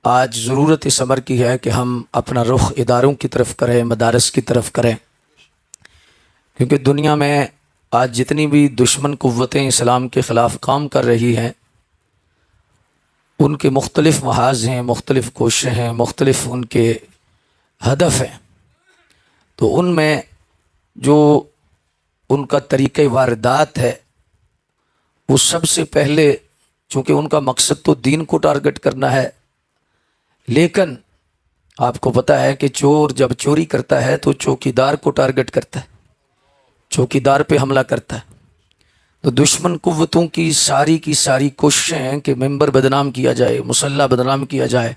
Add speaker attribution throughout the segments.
Speaker 1: آج ضرورت اس امر کی ہے کہ ہم اپنا رخ اداروں کی طرف کریں، مدارس کی طرف کریں، کیونکہ دنیا میں آج جتنی بھی دشمن قوتیں اسلام کے خلاف کام کر رہی ہیں ان کے مختلف محاذ ہیں، مختلف کوششیں ہیں، مختلف ان کے ہدف ہیں۔ تو ان میں جو ان کا طریقہ واردات ہے وہ سب سے پہلے، چونکہ ان کا مقصد تو دین کو ٹارگٹ کرنا ہے، لیکن آپ کو پتہ ہے کہ چور جب چوری کرتا ہے تو چوکیدار کو ٹارگٹ کرتا ہے، چوکیدار پہ حملہ کرتا ہے۔ تو دشمن قوتوں کی ساری کوششیں ہیں کہ ممبر بدنام کیا جائے، مصلی بدنام کیا جائے،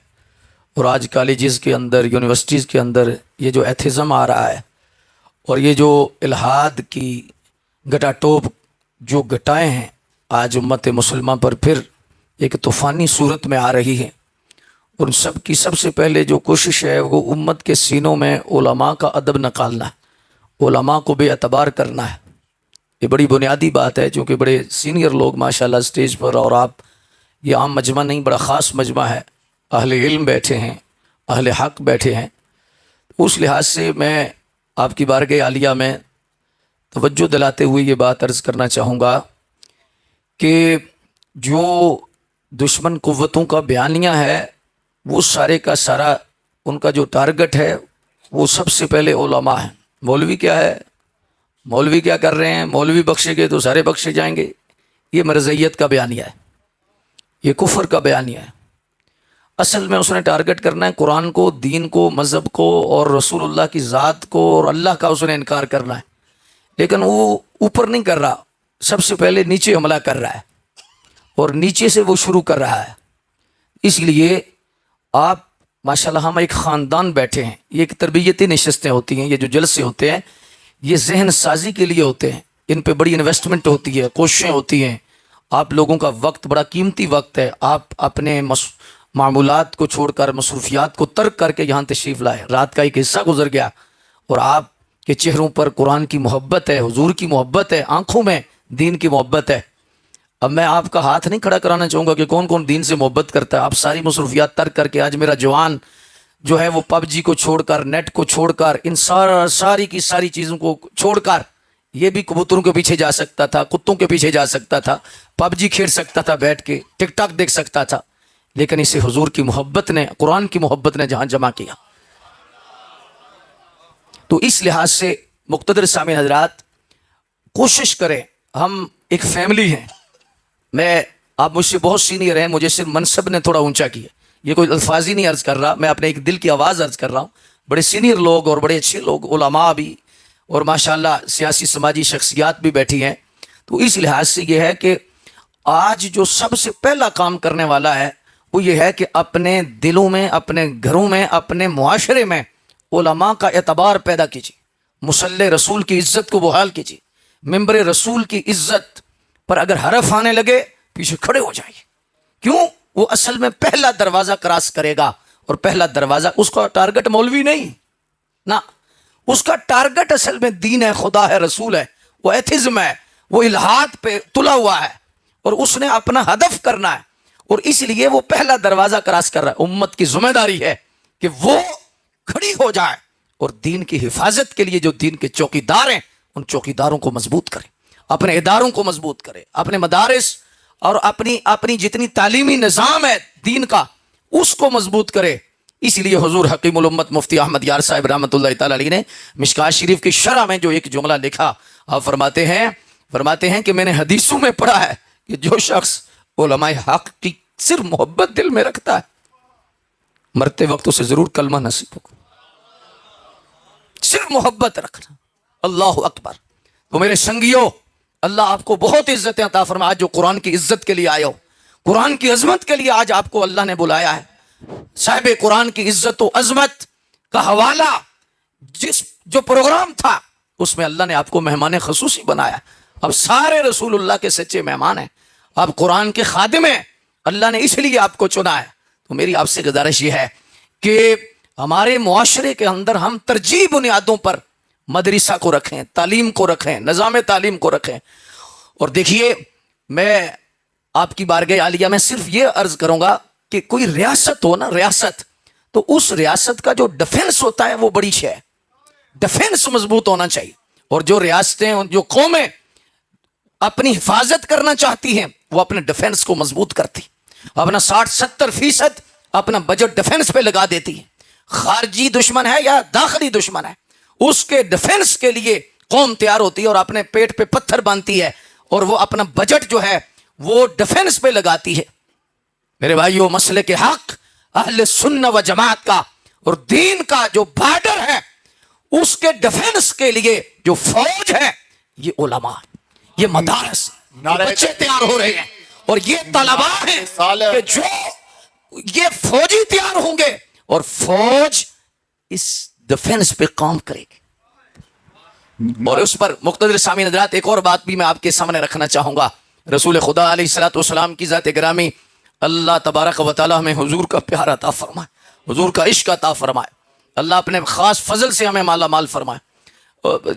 Speaker 1: اور آج کالجز کے اندر، یونیورسٹیز کے اندر یہ جو ایتھزم آ رہا ہے اور یہ جو الحاد کی گٹا ٹوپ جو گٹائیں ہیں آج امت مسلمہ پر پھر ایک طوفانی صورت میں آ رہی ہے، ان سب کی سب سے پہلے جو کوشش ہے وہ امت کے سینوں میں علماء کا ادب نکالنا ہے، علماء کو بے اعتبار کرنا ہے۔ یہ بڑی بنیادی بات ہے، چونکہ بڑے سینئر لوگ ماشاءاللہ اسٹیج پر، اور آپ یہ عام مجمع نہیں، بڑا خاص مجمع ہے، اہل علم بیٹھے ہیں، اہل حق بیٹھے ہیں۔ اس لحاظ سے میں آپ کی بارگاہ عالیہ میں توجہ دلاتے ہوئے یہ بات عرض کرنا چاہوں گا کہ جو دشمن قوتوں کا بیانیہ ہے وہ سارے کا سارا ان کا جو ٹارگٹ ہے وہ سب سے پہلے علماء ہیں۔ مولوی کیا ہے؟ مولوی کیا کر رہے ہیں؟ مولوی بخشے گے تو سارے بخشے جائیں گے، یہ مرضیت کا بیانیہ ہے، یہ کفر کا بیانیہ ہے۔ اصل میں اس نے ٹارگٹ کرنا ہے قرآن کو، دین کو، مذہب کو، اور رسول اللہ کی ذات کو، اور اللہ کا اس نے انکار کرنا ہے، لیکن وہ اوپر نہیں کر رہا، سب سے پہلے نیچے حملہ کر رہا ہے، اور نیچے سے وہ شروع کر رہا ہے۔ اس لیے آپ ماشاءاللہ، ہم ایک خاندان بیٹھے ہیں، یہ ایک تربیتی نشستیں ہوتی ہیں، یہ جو جلسے ہوتے ہیں یہ ذہن سازی کے لیے ہوتے ہیں، ان پہ بڑی انویسٹمنٹ ہوتی ہے، کوششیں ہوتی ہیں، آپ لوگوں کا وقت بڑا قیمتی وقت ہے، آپ اپنے معمولات کو چھوڑ کر، مصروفیات کو ترک کر کے یہاں تشریف لائے۔ رات کا ایک حصہ گزر گیا اور آپ کے چہروں پر قرآن کی محبت ہے، حضور کی محبت ہے، آنکھوں میں دین کی محبت ہے۔ اب میں آپ کا ہاتھ نہیں کھڑا کرانا چاہوں گا کہ کون کون دین سے محبت کرتا ہے۔ آپ ساری مصروفیات ترک کر کے، آج میرا جوان جو ہے وہ پب جی کو چھوڑ کر، نیٹ کو چھوڑ کر، ان ساری کی ساری چیزوں کو چھوڑ کر، یہ بھی کبوتروں کے پیچھے جا سکتا تھا، کتوں کے پیچھے جا سکتا تھا، پب جی کھیل سکتا تھا بیٹھ کے، ٹک ٹاک دیکھ سکتا تھا، لیکن اسے حضور کی محبت نے، قرآن کی محبت نے جہاں جمع کیا۔ تو اس لحاظ سے مقتدر سامعین حضرات، کوشش کریں، ہم ایک فیملی ہیں، آپ مجھ سے بہت سینئر ہیں، مجھے صرف منصب نے تھوڑا اونچا کیا، یہ کوئی الفاظی نہیں عرض کر رہا، میں اپنے ایک دل کی آواز عرض کر رہا ہوں۔ بڑے سینئر لوگ اور بڑے اچھے لوگ، علماء بھی، اور ماشاءاللہ سیاسی سماجی شخصیات بھی بیٹھی ہیں۔ تو اس لحاظ سے یہ ہے کہ آج جو سب سے پہلا کام کرنے والا ہے وہ یہ ہے کہ اپنے دلوں میں، اپنے گھروں میں، اپنے معاشرے میں علماء کا اعتبار پیدا کیجیے، مصلی رسول کی عزت کو بحال کیجیے۔ ممبر رسول کی عزت پر اگر حرف آنے لگے پیچھے کھڑے ہو جائیے، کیوں؟ وہ اصل میں پہلا دروازہ کراس کرے گا، اور پہلا دروازہ، اس کا ٹارگٹ مولوی نہیں نا، اس کا ٹارگٹ اصل میں دین ہے، خدا ہے، رسول ہے، وہ ایتھزم ہے، وہ الحاد پہ تلا ہوا ہے، اور اس نے اپنا ہدف کرنا ہے، اور اس لیے وہ پہلا دروازہ کراس کر رہا ہے۔ امت کی ذمہ داری ہے کہ وہ کھڑی ہو جائے اور دین کی حفاظت کے لیے جو دین کے چوکیدار ہیں ان چوکیداروں کو مضبوط کرے، اپنے اداروں کو مضبوط کرے، اپنے مدارس اور اپنی جتنی تعلیمی نظام ہے دین کا اس کو مضبوط کرے۔ اس لیے حضور حکیم الامت مفتی احمد یار صاحب رحمۃ اللہ تعالی علیہ نے مشکوٰۃ شریف کی شرح میں جو ایک جملہ لکھا، آپ فرماتے ہیں کہ میں نے حدیثوں میں پڑھا ہے کہ جو شخص علماء حق کی صرف محبت دل میں رکھتا ہے مرتے وقت اسے ضرور کلمہ نصیب ہوگا۔ صرف محبت رکھنا، اللہ اکبر۔ تو میرے سنگیوں، اللہ آپ کو بہت عزتیں عطا فرمائے، آج جو قرآن کی عزت کے لیے آئے ہو، قرآن کی عظمت کے لیے آج آپ کو اللہ نے بلایا ہے۔ صاحب قرآن کی عزت و عظمت کا حوالہ جو پروگرام تھا اس میں اللہ نے آپ کو مہمان خصوصی بنایا۔ اب سارے رسول اللہ کے سچے مہمان ہیں، آپ قرآن کے خادم ہیں، اللہ نے اس لیے آپ کو چنا ہے۔ تو میری آپ سے گزارش یہ ہے کہ ہمارے معاشرے کے اندر ہم ترجیح بنیادوں پر مدرسہ کو رکھیں، تعلیم کو رکھیں، نظام تعلیم کو رکھیں۔ اور دیکھیے، میں آپ کی بارگاہ عالیہ میں صرف یہ عرض کروں گا کہ کوئی ریاست ہو نا, ریاست, تو اس ریاست کا جو ڈیفنس ہوتا ہے وہ بڑی شے ہے. ڈیفنس مضبوط ہونا چاہیے. اور جو ریاستیں, جو قومیں اپنی حفاظت کرنا چاہتی ہیں وہ اپنے ڈیفنس کو مضبوط کرتی, اپنا 60-70% اپنا بجٹ ڈیفنس پہ لگا دیتی ہے. خارجی دشمن ہے یا داخلی دشمن ہے, اس کے ڈیفنس کے لیے قوم تیار ہوتی ہے اور اپنے پیٹ پہ پتھر باندھتی ہے اور وہ اپنا بجٹ جو ہے وہ ڈیفنس پہ لگاتی ہے. میرے بھائیو, مسلک حق اہل سنت و جماعت کا اور دین کا جو بارڈر ہے اس کے ڈیفنس کے لیے جو فوج ہے یہ علماء, یہ مدارس, یہ بچے تیار ہو رہے ہیں اور یہ طلباء ہیں کہ جو یہ فوجی تیار ہوں گے اور فوج اس ڈیفنس پہ کام کرے گی. اور اس پر مقتدر سامعین حضرات ایک اور بات بھی میں آپ کے سامنے رکھنا چاہوں گا. رسول خدا علیہ الصلوۃ والسلام کی ذات گرامی, اللہ تبارک و تعالی ہمیں حضور کا پیار عطا فرمائے, حضور کا عشق عطا فرمائے, اللہ اپنے خاص فضل سے ہمیں مالا مال فرمائے.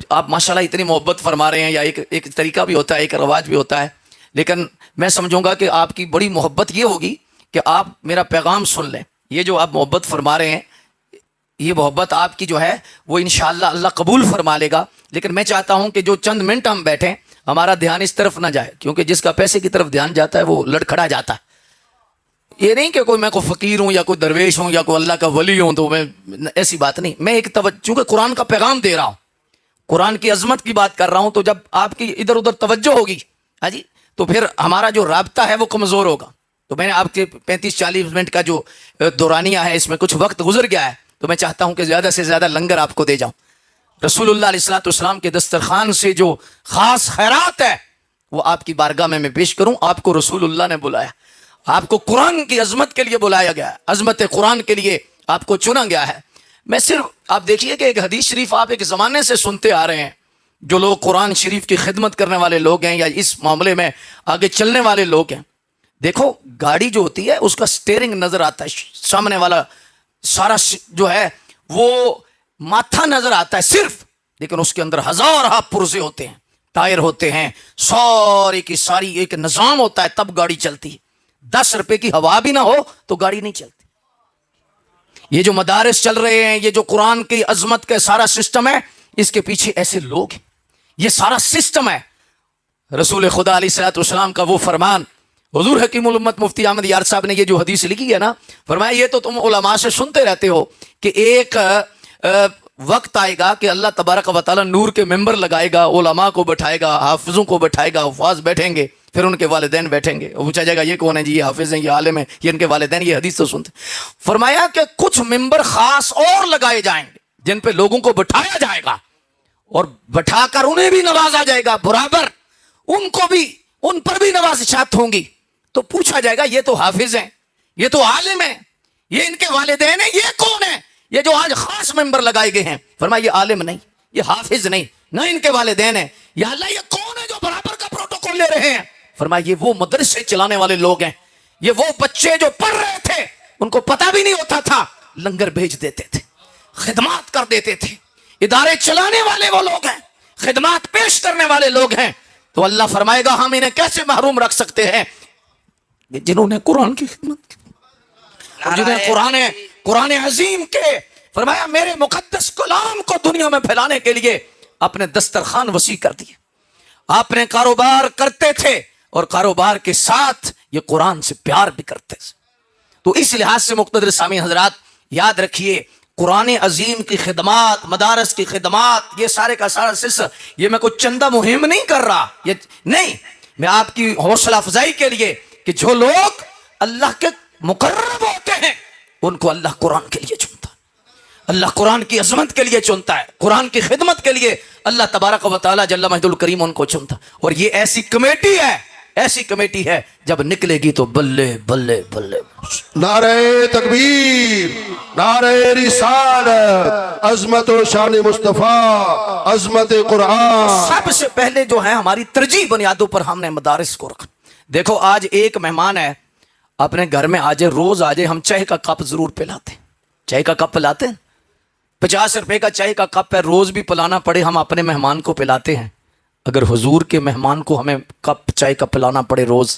Speaker 1: آپ ماشاءاللہ اتنی محبت فرما رہے ہیں, یا ایک طریقہ بھی ہوتا ہے, ایک رواج بھی ہوتا ہے, لیکن میں سمجھوں گا کہ آپ کی بڑی محبت یہ ہوگی کہ آپ میرا پیغام سن لیں. یہ جو آپ محبت فرما رہے ہیں, یہ محبت آپ کی جو ہے وہ انشاءاللہ اللہ قبول فرما لے گا. لیکن میں چاہتا ہوں کہ جو چند منٹ ہم بیٹھیں ہمارا دھیان اس طرف نہ جائے, کیونکہ جس کا پیسے کی طرف دھیان جاتا ہے وہ لڑکھڑا جاتا ہے. یہ نہیں کہ کوئی میں کوئی فقیر ہوں یا کوئی درویش ہوں یا کوئی اللہ کا ولی ہوں, تو میں ایسی بات نہیں. میں ایک چونکہ قرآن کا پیغام دے رہا ہوں, قرآن کی عظمت کی بات کر رہا ہوں, تو جب آپ کی ادھر ادھر توجہ ہوگی ہاں جی, تو پھر ہمارا جو رابطہ ہے وہ کمزور ہوگا. تو میں نے آپ کے 35-40 منٹ کا جو دورانیہ ہے اس میں کچھ وقت گزر گیا ہے, تو میں چاہتا ہوں کہ زیادہ سے زیادہ لنگر آپ کو دے جاؤں. رسول اللہ علیہ الصلوۃ والسلام کے دسترخوان سے جو خاص خیرات ہے وہ آپ کی بارگاہ میں پیش کروں. آپ کو رسول اللہ نے بلایا, آپ کو قرآن کی عظمت کے لیے بلایا گیا ہے, عظمت قرآن کے لیے آپ کو چنا گیا ہے. میں صرف آپ دیکھیے کہ ایک حدیث شریف آپ ایک زمانے سے سنتے آ رہے ہیں, جو لوگ قرآن شریف کی خدمت کرنے والے لوگ ہیں یا اس معاملے میں آگے چلنے والے لوگ ہیں. دیکھو گاڑی جو ہوتی ہے اس کا سٹیئرنگ نظر آتا ہے, سامنے والا سارا جو ہے وہ ماتھا نظر آتا ہے صرف, لیکن اس کے اندر ہزارہ پرزے ہوتے ہیں, ٹائر ہوتے ہیں, ساری کی ساری ایک نظام ہوتا ہے, تب گاڑی چلتی ہے. 10 روپے کی ہوا بھی نہ ہو تو گاڑی نہیں چلتی. یہ جو مدارس چل رہے ہیں, یہ جو قرآن کی عظمت کا سارا سسٹم ہے, اس کے پیچھے ایسے لوگ ہیں, یہ سارا سسٹم ہے. رسول خدا علیہ الصلوۃ والسلام کا وہ فرمان, حضور حکیم الامت مفتی احمد یار صاحب نے یہ جو حدیث لکھی ہے نا, فرمایا یہ تو تم علماء سے سنتے رہتے ہو کہ ایک وقت آئے گا کہ اللہ تبارک و تعالی نور کے ممبر لگائے گا, علماء کو بٹھائے گا, حافظوں کو بٹھائے گا, حفاظ بیٹھیں گے, پھر ان کے والدین بیٹھیں گے, پوچھا جائے گا یہ کون ہے جی, یہ حافظ ہیں, یہ عالم ہیں, یہ ان کے والدین. یہ حدیث تو سنتے. فرمایا کہ کچھ ممبر خاص اور لگائے جائیں گے جن پہ لوگوں کو بٹھایا جائے گا اور بٹھا کر انہیں بھی نوازا جائے گا برابر, ان کو بھی, ان پر بھی نوازشات ہوں گی. تو پوچھا جائے گا یہ تو حافظ ہیں, یہ تو عالم ہیں, یہ ان کے والدین ہیں, یہ کون ہے یہ جو آج خاص ممبر لگائے گئے ہیں؟ فرمایا یہ عالم نہیں, یہ حافظ نہیں, نہ ان کے والدین ہیں. یا اللہ یہ کون ہے جو برابر کا پروٹوکول لے رہے ہیں؟ فرمایا یہ وہ مدرسے چلانے والے لوگ ہیں, یہ وہ بچے جو پڑھ رہے تھے ان کو پتہ بھی نہیں ہوتا تھا, لنگر بھیج دیتے تھے, خدمات کر دیتے تھے, ادارے چلانے والے وہ لوگ ہیں, خدمات پیش کرنے والے لوگ ہیں. تو اللہ فرمائے گا ہم انہیں کیسے محروم رکھ سکتے ہیں جنہوں نے قرآن کی خدمت کی, جنہیں قرآن عظیم کے, فرمایا میرے مقدس کلام کو دنیا میں پھیلانے کے لیے اپنے دسترخوان وسیع کر دیے. آپ نے کاروبار کرتے تھے اور کاروبار کے ساتھ یہ قرآن سے پیار بھی کرتے تھے. تو اس لحاظ سے مقتدر سامعین حضرات یاد رکھیے, قرآن عظیم کی خدمات, مدارس کی خدمات, یہ سارے کا سارا سلسلہ, یہ میں کوئی چندہ مہم نہیں کر رہا, یہ نہیں, میں آپ کی حوصلہ افزائی کے لیے کہ جو لوگ اللہ کے مقرب ہوتے ہیں ان کو اللہ قرآن کے لیے چنتا ہے, اللہ قرآن کی عظمت کے لیے چنتا ہے, قرآن کی خدمت کے لیے اللہ تبارک و تعالی جل مجدہ الکریم ان کو چنتا. اور یہ ایسی کمیٹی ہے, ایسی کمیٹی ہے جب نکلے گی تو بلے بلے بلے.
Speaker 2: نعرہ تکبیر, نعرہ رسالت, عظمت و شان مصطفیٰ, عظمت قرآن.
Speaker 1: سب سے پہلے جو ہے ہماری ترجیح بنیادوں پر ہم نے مدارس کو رکھا. دیکھو آج ایک مہمان ہے اپنے گھر میں, آج روز آج ہم چائے کا کپ ضرور پلاتے ہیں, چائے کا کپ پلاتے ہیں, 50 روپے کا چائے کا کپ ہے, روز بھی پلانا پڑے ہم اپنے مہمان کو پلاتے ہیں. اگر حضور کے مہمان کو ہمیں کپ چائے کا پلانا پڑے روز,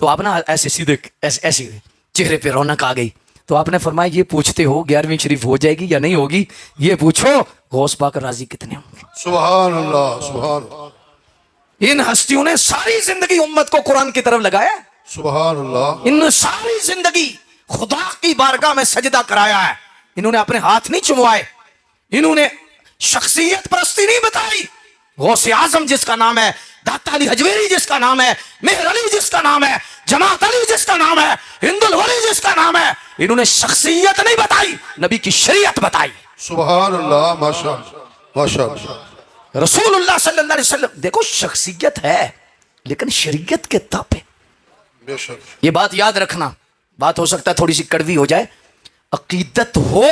Speaker 1: تو آپ نا ایسے سیدھے ایسے چہرے پہ رونق آ گئی. تو آپ نے فرمایا یہ پوچھتے ہو 11ویں شریف ہو جائے گی یا نہیں ہوگی؟ یہ پوچھو غوث پاک راضی کتنے ہوں گے.
Speaker 2: سبحان اللہ سبحان اللہ
Speaker 1: ان ہستیوں نے ساری زندگی امت کو قرآن کی طرف لگایا.
Speaker 2: سبحان اللہ
Speaker 1: ان ساری زندگی خدا کی بارگاہ میں سجدہ کرایا ہے. انہوں نے اپنے ہاتھ نہیں چموائے, انہوں نے شخصیت پرستی نہیں بتائی. غوث اعظم جس کا نام ہے, داتا علی حجویری جس کا نام ہے, مہر علی جس کا نام ہے, جماعت علی جس کا نام ہے, ہند الولی جس کا نام ہے, انہوں نے شخصیت نہیں بتائی, نبی کی شریعت بتائی.
Speaker 2: سبحان اللہ ماشاء اللہ ماشاء اللہ
Speaker 1: رسول اللہ صلی اللہ علیہ وسلم. دیکھو شخصیت ہے لیکن شریعت کے تابع.
Speaker 2: بے شک
Speaker 1: یہ بات یاد رکھنا, بات ہو سکتا ہے تھوڑی سی کڑوی ہو جائے. عقیدت ہو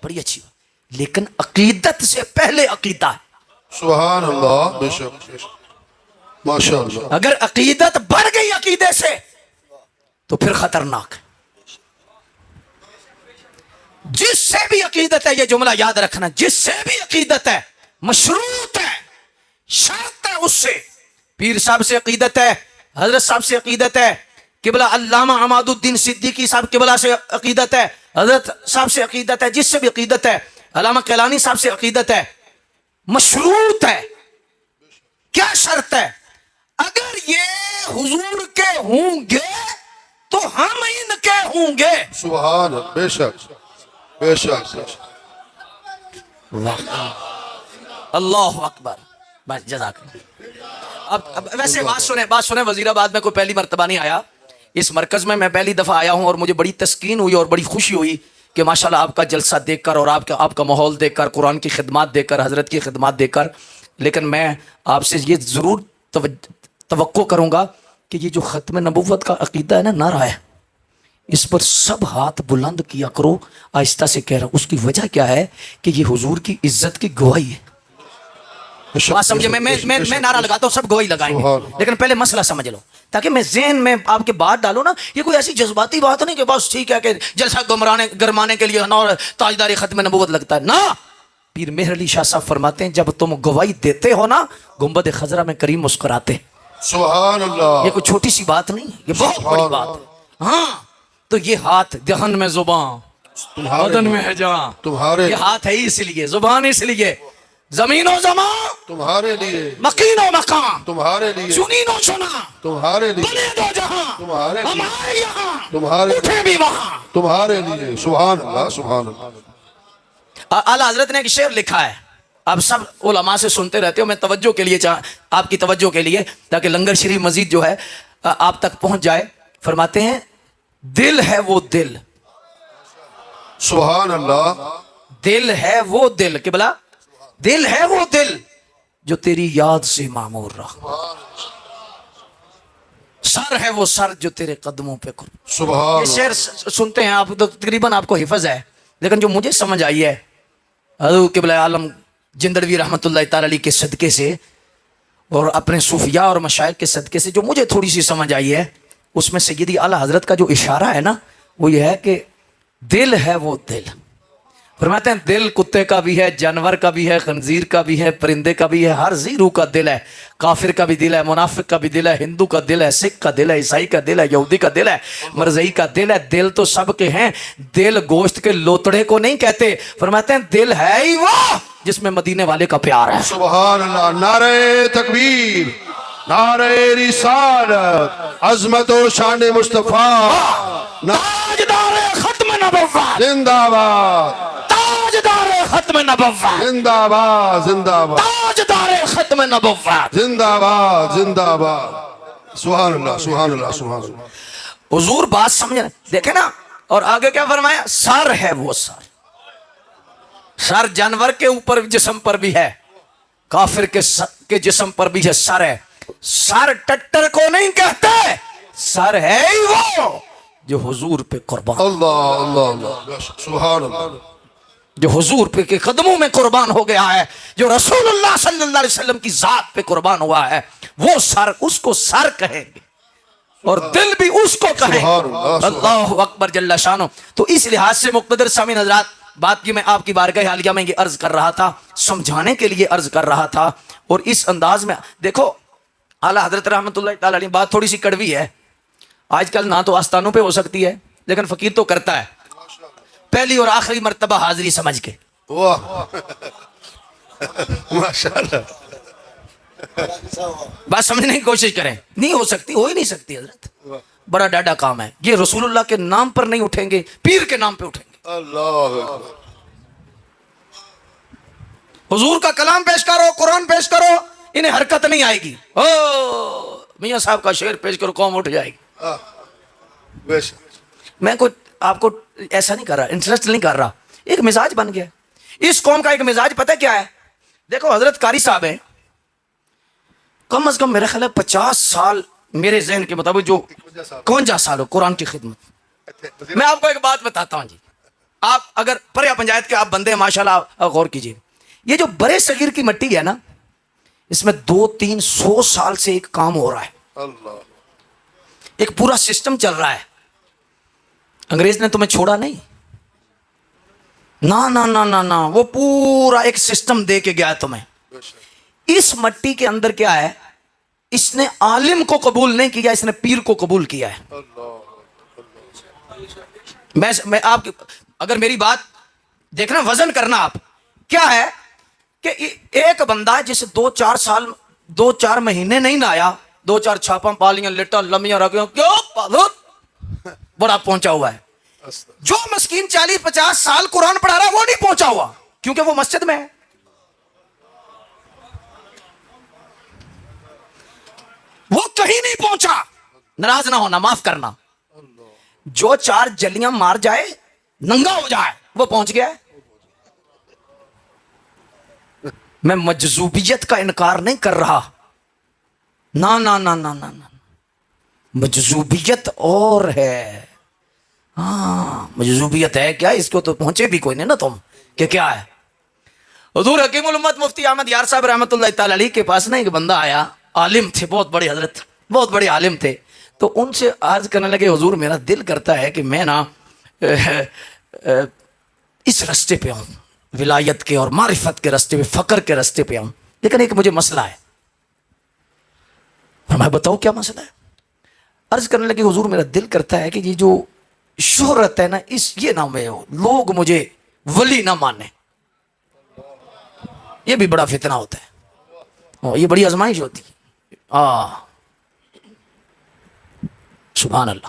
Speaker 1: بڑی اچھی بات, لیکن عقیدت سے پہلے عقیدہ ہے.
Speaker 2: سبحان اللہ بے شک ماشاء اللہ
Speaker 1: اگر عقیدت بڑھ گئی عقیدے سے تو پھر خطرناک ہے. جس سے بھی عقیدت ہے, یہ جملہ یاد رکھنا, جس سے بھی عقیدت ہے مشروط ہے, شرط ہے اس سے. پیر صاحب سے عقیدت ہے, حضرت صاحب سے عقیدت ہے, قبلہ علامہ عماد الدین صدیقی صاحب قبلہ سے عقیدت ہے, حضرت صاحب سے عقیدت ہے, جس سے بھی عقیدت ہے, علامہ کیلانی صاحب سے عقیدت ہے, مشروط ہے. کیا شرط ہے؟ اگر یہ حضور کے ہوں گے تو ہم ان کے ہوں گے.
Speaker 2: سبحان بے شک بے شک
Speaker 1: اللہ اکبر. بس جزاک اللہ. اب ویسے بات سنیں وزیر آباد میں کوئی پہلی مرتبہ نہیں آیا. اس مرکز میں پہلی دفعہ آیا ہوں اور مجھے بڑی تسکین ہوئی اور بڑی خوشی ہوئی کہ ماشاءاللہ آپ کا جلسہ دیکھ کر اور آپ کا ماحول دیکھ کر, قرآن کی خدمات دیکھ کر, حضرت کی خدمات دیکھ کر. لیکن میں آپ سے یہ ضرور توقع کروں گا کہ یہ جو ختم نبوت کا عقیدہ ہے نا, نعرہ ہے, اس پر سب ہاتھ بلند کیا کرو. آہستہ سے کہہ رہا ہوں, اس کی وجہ کیا ہے کہ یہ حضور کی عزت کی گواہی ہے. بات سمجھے, میں نعرہ لگاتا ہوں, سب گواہی لگائیں گے, لیکن پہلے مسئلہ سمجھ لو تاکہ میں ذہن میں آپ کے بات ڈالوں نا. یہ کوئی ایسی جذباتی بات نہیں کہ بس ٹھیک ہے کہ جلسہ گرمانے کے لیے تاجدار ختم نبوت لگتا ہے نا. پیر مہر علی شاہ صاحب فرماتے ہیں جب تم گواہی دیتے ہو نا, گنبد خضرا میں کریم مسکراتے.
Speaker 2: سبحان اللہ
Speaker 1: یہ کوئی چھوٹی سی بات نہیں, یہ بہت بڑی بات ہے. ہاں تو یہ ہاتھ, دہن میں زبان, بدن میں ہے جان,
Speaker 2: تمہارے
Speaker 1: یہ ہاتھ ہے اس لیے, زبان اس لیے, زمین و زمان
Speaker 2: تمہارے لیے,
Speaker 1: مکین و مکان
Speaker 2: تمہارے لیے,
Speaker 1: چنین و چنا,
Speaker 2: تمہارے لیے,
Speaker 1: بنے دو جہاں,
Speaker 2: تمہارے لیے,
Speaker 1: ہمارے یہاں,
Speaker 2: تمہارے
Speaker 1: اٹھے بھی وہاں.
Speaker 2: تمہارے لیے. سبحان اللہ سبحان اللہ
Speaker 1: اعلیٰ حضرت نے ایک شعر لکھا ہے, آپ سب علماء سے سنتے رہتے ہو, میں توجہ کے لیے آپ کی توجہ کے لیے تاکہ لنگر شریف مزید جو ہے آپ تک پہنچ جائے. فرماتے ہیں دل ہے وہ دل,
Speaker 2: سبحان اللہ
Speaker 1: دل ہے وہ دل, کہ بلا دل ہے وہ دل جو تیری یاد سے معمور رہا, سر ہے وہ سر جو تیرے قدموں پہ قرب.
Speaker 2: سبحان
Speaker 1: یہ شعر سنتے ہیں آپ تو تقریباً آپ کو حفظ ہے, لیکن جو مجھے سمجھ آئی ہے حضرت قبلہ عالم جندڑوی رحمۃ اللہ تعالی علیہ کے صدقے سے اور اپنے صوفیاء اور مشائخ کے صدقے سے جو مجھے تھوڑی سی سمجھ آئی ہے, اس میں سیدی اعلیٰ حضرت کا جو اشارہ ہے نا وہ یہ ہے کہ دل ہے وہ دل. فرماتے ہیں دل کتے کا بھی ہے, جانور کا بھی ہے, خنزیر کا بھی ہے, پرندے کا بھی ہے, ہر ذی روح کا دل ہے. کافر کا بھی دل ہے, منافق کا بھی دل ہے, ہندو کا دل ہے, سکھ کا دل ہے, عیسائی کا دل ہے, یہودی کا دل ہے, مرزئی کا دل ہے. دل تو سب کے ہیں, دل گوشت کے لوتڑے کو نہیں کہتے. فرماتے ہیں دل ہے ہی وہ جس میں مدینے والے کا پیار ہے.
Speaker 2: سبحان اللہ. نعرہ تکبیر, نعرہ رسالت, عظمت و شان مصطفیٰ,
Speaker 1: تاجدار ختم نبوت,
Speaker 2: زندہ باد,
Speaker 1: تاجدار ختم نبوت,
Speaker 2: زندہ باد, زندہ باد,
Speaker 1: تاجدار ختم نبوت.
Speaker 2: زندہ باد, زندہ باد. سبحان اللہ سبحان اللہ سبحان اللہ.
Speaker 1: حضور بات سمجھنا دیکھیں نا, اور آگے کیا فرمایا, سر ہے وہ سر. سر جانور کے اوپر جسم پر بھی ہے, کافر کے جسم پر بھی ہے سر ہے. سر ٹٹر کو نہیں کہتے, سر ہے ہی وہ جو حضور پہ قربان,
Speaker 2: اللہ اللہ اللہ سبحان اللہ,
Speaker 1: جو حضور پہ کے قدموں میں قربان ہو گیا ہے, جو رسول اللہ صلی اللہ علیہ وسلم کی ذات پہ قربان ہوا ہے, وہ سر, اس کو سر کہیں گے اور دل بھی اس کو کہیں. اللہ اکبر جل شانہ. تو اس لحاظ سے مقتدر سامعین حضرات, بات کی میں آپ کی بارگاہ عالیہ میں یہ عرض کر رہا تھا, سمجھانے کے لیے عرض کر رہا تھا. اور اس انداز میں دیکھو اعلیٰ حضرت رحمۃ اللہ تعالی علیہ, بات تھوڑی سی کڑوی ہے, آج کل نہ تو آستانوں پہ ہو سکتی ہے لیکن فقیر تو کرتا ہے پہلی اور آخری مرتبہ حاضری سمجھ کے.
Speaker 2: واہ ماشاءاللہ.
Speaker 1: بات سمجھنے کی کوشش کریں. نہیں ہو سکتی, ہو ہی نہیں سکتی حضرت. بڑا ڈاڈا کام ہے یہ. رسول اللہ کے نام پر نہیں اٹھیں گے, پیر کے نام پہ اٹھیں گے.
Speaker 2: اللہ اکبر.
Speaker 1: حضور کا کلام پیش کرو, قرآن پیش کرو, انہیں حرکت نہیں آئے گی. او میاں صاحب کا شعر پیش کرو, قوم اٹھ جائے گی.
Speaker 2: بے شک.
Speaker 1: میں کوئی آپ کو ایسا نہیں کر رہا, انٹرسٹ نہیں کر رہا, ایک مزاج بن گیا. اس قوم کا ایک مزاج پتہ کیا ہے؟ دیکھو حضرت قاری صاحب ہیں, کم از کم میرا خیال ہے 50 سال میرے ذہن کے مطابق, جو 51 سال ہو قرآن کی خدمت. میں آپ کو ایک بات بتاتا ہوں جی, آپ اگر پریا پنچایت کے آپ بندے ہیں ماشاءاللہ, آپ غور کیجئے. یہ جو برے صغیر کی مٹی ہے نا, اس میں 200-300 سال سے ایک کام ہو رہا ہے.
Speaker 2: اللہ.
Speaker 1: ایک پورا سسٹم چل رہا ہے. انگریز نے تمہیں چھوڑا نہیں, نا نا نا نا نا, وہ پورا ایک سسٹم دے کے گیا ہے تمہیں. اس مٹی کے اندر کیا ہے, اس نے عالم کو قبول نہیں کیا, اس نے پیر کو قبول کیا ہے. میں آپ اگر میری بات دیکھنا, وزن کرنا, آپ کیا ہے کہ ایک بندہ جسے 2-4 مہینے نہیں نایا, 2-4 چھاپاں پالیاں لٹا لمیاں رکھیں, کیوں بڑا پہنچا ہوا ہے. جو مسکین 40-50 سال قرآن پڑھا رہا ہے وہ نہیں پہنچا ہوا, کیونکہ وہ مسجد میں ہے. وہ کہیں نہیں پہنچا. ناراض نہ ہونا, معاف کرنا. جو 4 جلیاں مار جائے, ننگا ہو جائے, وہ پہنچ گیا ہے. میں مجذوبیت کا انکار نہیں کر رہا, نا نا نا نا نا, مجذوبیت اور ہے. ہاں مجذوبیت ہے کیا, اس کو تو پہنچے بھی کوئی نہیں نا تم, کہ کیا ہے. حضور حکیم الامت مفتی احمد یار صاحب رحمۃ اللہ تعالی علیہ کے پاس نا ایک بندہ آیا, عالم تھے, بہت بڑے حضرت, بہت بڑے عالم تھے. تو ان سے عرض کرنے لگے, حضور میرا دل کرتا ہے کہ میں نا اس راستے پہ ہوں, ولایت کے اور معرفت کے راستے پہ, فقر کے راستے پہ ہوں, لیکن ایک مجھے مسئلہ ہے. میں بتاؤں کیا مسئلہ ہے؟ عرض کرنے لگے, حضور میرا دل کرتا ہے کہ یہ جو شہرت ہے نا, یہ نہ میں ہو, لوگ مجھے ولی نہ مانے. یہ بھی بڑا فتنہ ہوتا ہے, یہ بڑی آزمائش ہوتی ہے. سبحان اللہ.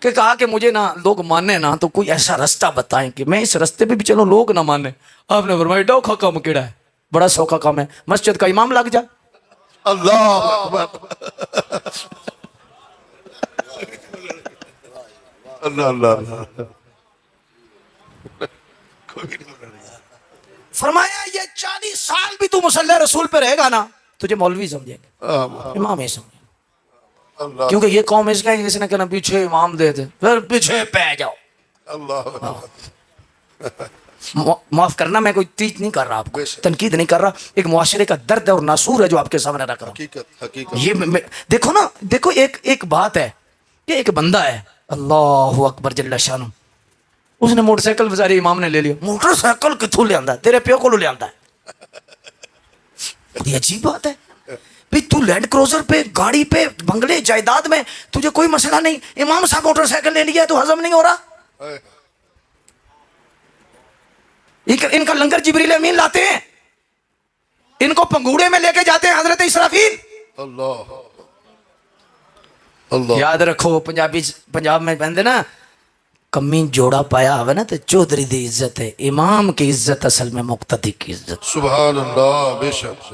Speaker 1: کہ کہا کہ مجھے نا لوگ مانے نا, تو کوئی ایسا راستہ بتائیں کہ میں اس راستے پہ بھی چلو, لوگ نہ مانے. آپ نے فرمایا ڈوکھا کام کیڑا ہے, بڑا سوکھا کام ہے, مسجد کا امام لگ جا.
Speaker 2: اللہ اکبر. اللہ اللہ.
Speaker 1: فرمایا یہ 40 سال بھی تو مصلی رسول پہ رہے گا نا, تجھے مولوی سمجھے گا, امام ہی سمجھے. کیونکہ یہ قوم اس کا, اس نے کہنا پیچھے امام دے دے, پھر پیچھے پہ جاؤ. معاف کرنا, میں کوئی تیج نہیں کر رہا, آپ کو تنقید نہیں کر رہا, ایک معاشرے کا درد ہے اور ناسور ہے جو آپ کے سامنے رکھ رہا ہوں. یہ دیکھو نا, دیکھو ایک بات ہے کہ ایک بندہ ہے, اللہ اکبر جل شانہ, اس نے موٹر سائیکل بزاری امام نے لے لیا. موٹر سائیکل کتوں لے آندا ہے, تیرے پیو کو لے آندا ہے. بڑی عجیب بات ہے بھئی, تو لینڈ کروزر پہ, گاڑی پہ, بنگلے, جائیداد میں, تجھے کوئی مسئلہ نہیں. امام صاحب موٹر سائیکل لے لیا ہے تو ہضم نہیں ہو رہا. ان کا لنگر جبریل امین لاتے ہیں, ان کو پنگوڑے میں لے کے جاتے ہیں حضرت اسرافیل.
Speaker 2: اللہ اللہ.
Speaker 1: یاد رکھو, پنجاب میں بندے نا, کمی جوڑا پایا ہوئے نا تو چودھری دی عزت ہے, امام کی عزت اصل میں مقتدی کی عزت.
Speaker 2: سبحان اللہ. بے شک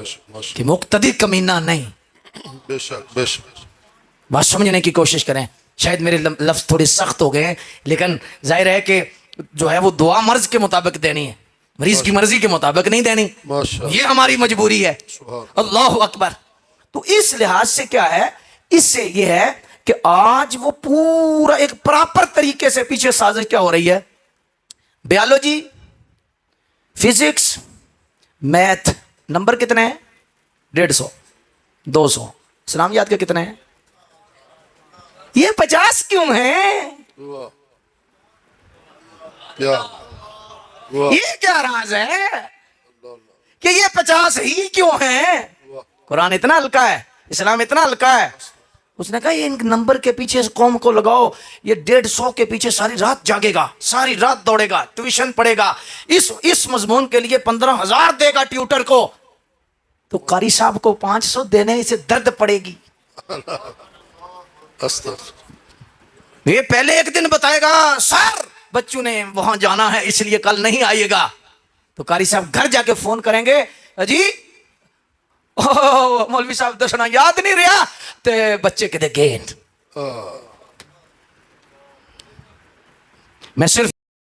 Speaker 1: کہ مقتدی کمینہ نہیں.
Speaker 2: بے شک بے شک.
Speaker 1: بات سمجھنے کی کوشش کریں. شاید میرے لفظ تھوڑے سخت ہو گئے ہیں, لیکن ظاہر ہے کہ جو ہے وہ دعا مرض کے مطابق دینی ہے, مریض کی مرضی کے مطابق نہیں دینی. یہ ہماری مجبوری ہے. اللہ اکبر. تو اس لحاظ سے کیا ہے, اس سے یہ ہے کہ آج وہ پورا ایک پراپر طریقے سے پیچھے سازش کیا ہو رہی ہے, بیالوجی, فزکس, میتھ, نمبر کتنے ہیں, 150, 200, اسلامیات کے کتنے ہیں, یہ 50 کیوں ہیں, یہ کیا راز ہے کہ یہ 50 ہی کیوں ہیں. قرآن اتنا ہلکا ہے, اسلام اتنا ہلکا ہے, اس نے کہا یہ ان نمبر کے پیچھے اس قوم کو لگاؤ، یہ 150 کے پیچھے ساری رات جاگے گا، ساری رات دوڑے گا، ٹیوشن پڑھے گا، اس مضمون کے لیے 15,000 دے گا ٹیوٹر کو، تو قاری صاحب کو 500 دینے سے درد پڑے گی.
Speaker 2: استغفر.
Speaker 1: یہ پہلے ایک دن بتائے گا سر بچوں نے وہاں جانا ہے اس لیے کل نہیں آئیے گا، تو قاری صاحب گھر جا کے فون کریں گے، جی مولوی صاحب دسنا یاد نہیں رہا، تے بچے کہتے گین. میں صرف